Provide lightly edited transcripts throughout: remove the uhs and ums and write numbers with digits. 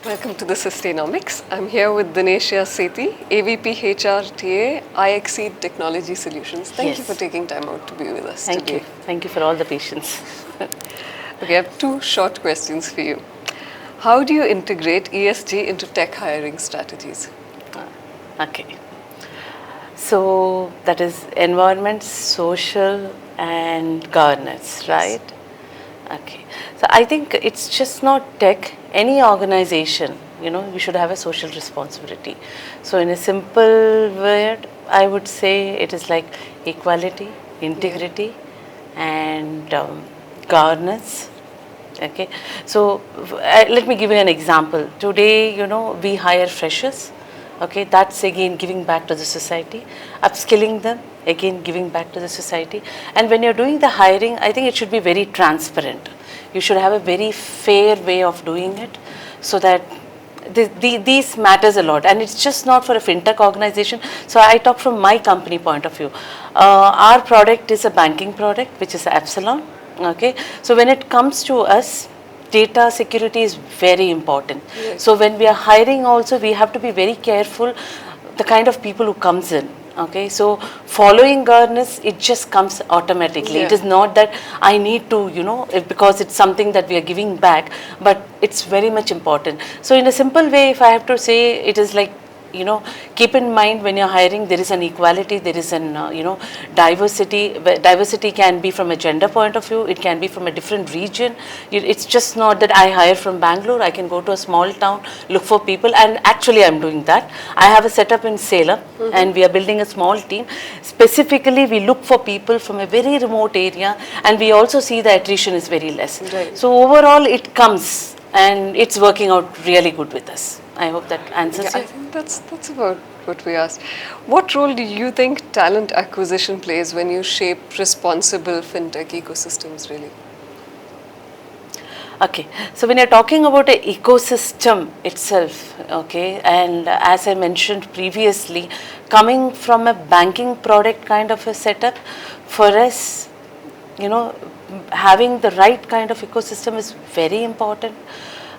Welcome to the Sustainamics. I'm here with Daneshia Sethi, AVP HR TA, iExceed Technology Solutions. Thank you for taking time out to be with us today. Thank you. Thank you for all the patience. Okay, I have two short questions for you. How do you integrate ESG into tech hiring strategies? Okay. So that is environment, social and governance, right? Okay. So I think it's just not tech. Any organization, you should have a social responsibility. So in a simple word, I would say it is like equality, integrity, and governance. Okay. So let me give you an example. Today, we hire freshers. Okay, that's again giving back to the society, upskilling them, again giving back to the society. And when you're doing the hiring, I think it should be very transparent. You should have a very fair way of doing it, so that these matters a lot. And it's just not for a fintech organization. So I talk from my company point of view. Our product is a banking product, which is Epsilon. Okay, so when it comes to us, data security is very important. Yes. So when we are hiring also, we have to be very careful the kind of people who comes in. Okay, so following governance, it just comes automatically. Yeah. It is not that I need to, because it's something that we are giving back, but it's very much important. So in a simple way, if I have to say, it is like, keep in mind when you're hiring, there is an equality, there is an, diversity. Diversity can be from a gender point of view, it can be from a different region. It's just not that I hire from Bangalore, I can go to a small town, look for people, and actually I'm doing that. I have a setup in Salem, and we are building a small team. Specifically, we look for people from a very remote area, and we also see the attrition is very less. Right. So overall, it comes, and it's working out really good with us. I hope that answers you. I think that's about what we asked. What role do you think talent acquisition plays when you shape responsible fintech ecosystems, really? Okay, so when you're talking about an ecosystem itself, okay, and as I mentioned previously, coming from a banking product kind of a setup, for us, having the right kind of ecosystem is very important.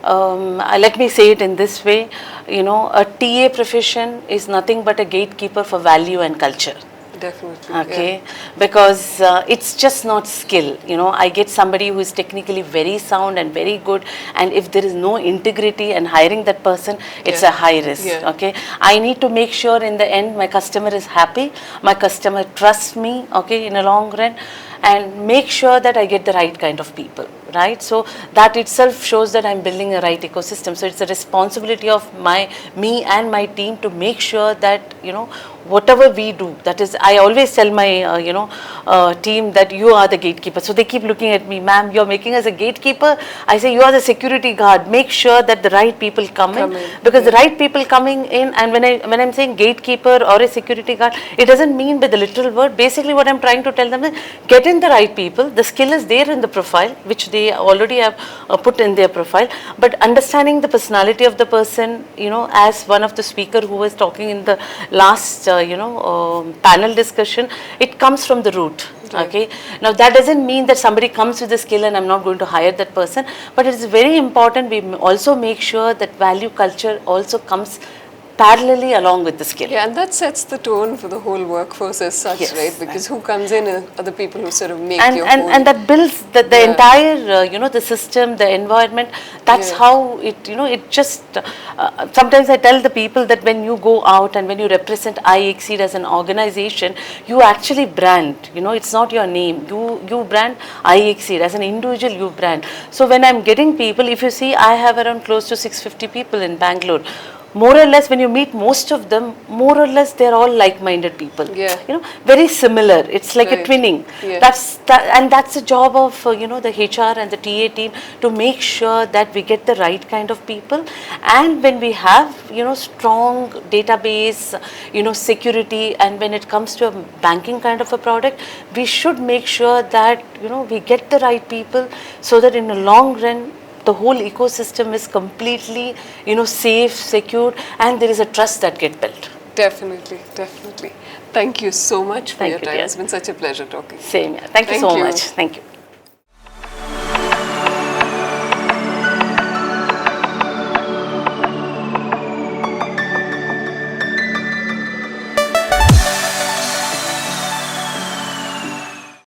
Let me say it in this way, a TA profession is nothing but a gatekeeper for value and culture. Definitely. Okay, yeah. because it's just not skill. I get somebody who is technically very sound and very good, and if there is no integrity and hiring that person, it's a high risk. Yeah. Okay, I need to make sure in the end my customer is happy, my customer trusts me, okay, in a long run, and make sure that I get the right kind of people, right? So that itself shows that I'm building a right ecosystem. So it's a responsibility of me and my team to make sure that, whatever we do, that is, I always tell my, team that you are the gatekeeper. So they keep looking at me, ma'am, you're making us a gatekeeper. I say, you are the security guard. Make sure that the right people come in. Because the right people coming in, and when I'm saying gatekeeper or a security guard, it doesn't mean by the literal word. Basically what I'm trying to tell them is, get in the right people. The skill is there in the profile, which they already have put in their profile. But understanding the personality of the person, as one of the speaker who was talking in the last panel discussion, it comes from the root. Right. Okay, now that doesn't mean that somebody comes with a skill and I'm not going to hire that person, but it is very important we also make sure that value culture also comes parallelly along with the skill. Yeah, and that sets the tone for the whole workforce as such, Yes. right? Because who comes in are the people who sort of make your whole... And that builds the entire, the system, the environment. That's how it, it just, sometimes I tell the people that when you go out and when you represent iExceed as an organization, you actually brand, it's not your name. You brand iExceed as an individual, you brand. So when I'm getting people, if you see, I have around close to 650 people in Bangalore. More or less, when you meet most of them, more or less, they're all like-minded people. Yeah. Very similar. It's like a twinning. Yeah. That's the job of the HR and the TA team, to make sure that we get the right kind of people. And when we have strong database, security, and when it comes to a banking kind of a product, we should make sure that we get the right people, so that in the long run, the whole ecosystem is completely, safe, secure, and there is a trust that gets built. Definitely, definitely. Thank you so much for your time. Dear. It's been such a pleasure talking. Same here. Thank you so much. Thank you.